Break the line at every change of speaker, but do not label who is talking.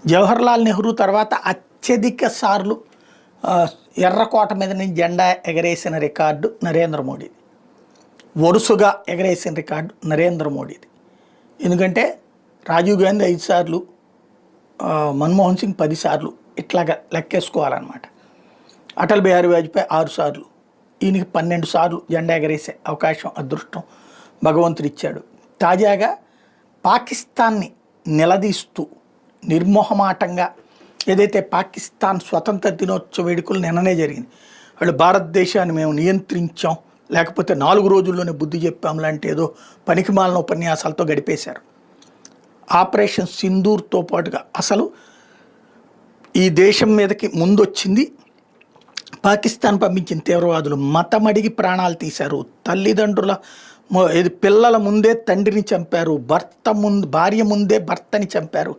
జవహర్లాల్ నెహ్రూ తర్వాత అత్యధిక సార్లు ఆ, ఎర్రకోట మీద నుంచి జెండా ఎగరేసిన రికార్డు నరేంద్ర మోడీది. వరుసగా ఎగరేసిన రికార్డు నరేంద్ర మోడీది. ఎందుకంటే రాజీవ్ గాంధీ 5 సార్లు, మన్మోహన్ సింగ్ 10 సార్లు, ఇట్లాగా లెక్కేసుకోవాలన్నమాట. అటల్ బిహారీ వాజ్పేయి 6 సార్లు, ఈయనకి 12 సార్లు జెండా ఎగరేసే అవకాశం, అదృష్టం భగవంతుడు ఇచ్చాడు. తాజాగా పాకిస్తాన్ని నిలదీస్తూ నిర్మోహమాటంగా ఏదైతే పాకిస్తాన్ స్వతంత్ర దినోత్సవ వేడుకలు నిన్ననే జరిగింది, వాళ్ళు భారతదేశాన్ని మేము నియంత్రించాం, లేకపోతే 4 రోజుల్లోనే బుద్ధి చెప్పాం లాంటి ఏదో పనికిమాలిన ఉపన్యాసాలతో గడిపేశారు. ఆపరేషన్ సింధూర్తో పాటుగా అసలు ఈ దేశం మీదకి ముందొచ్చింది పాకిస్తాన్ పంపించిన తీవ్రవాదులు. మతం అడిగి ప్రాణాలు తీశారు, తల్లిదండ్రుల పిల్లల ముందే తండ్రిని చంపారు, భార్య ముందే భర్తని చంపారు.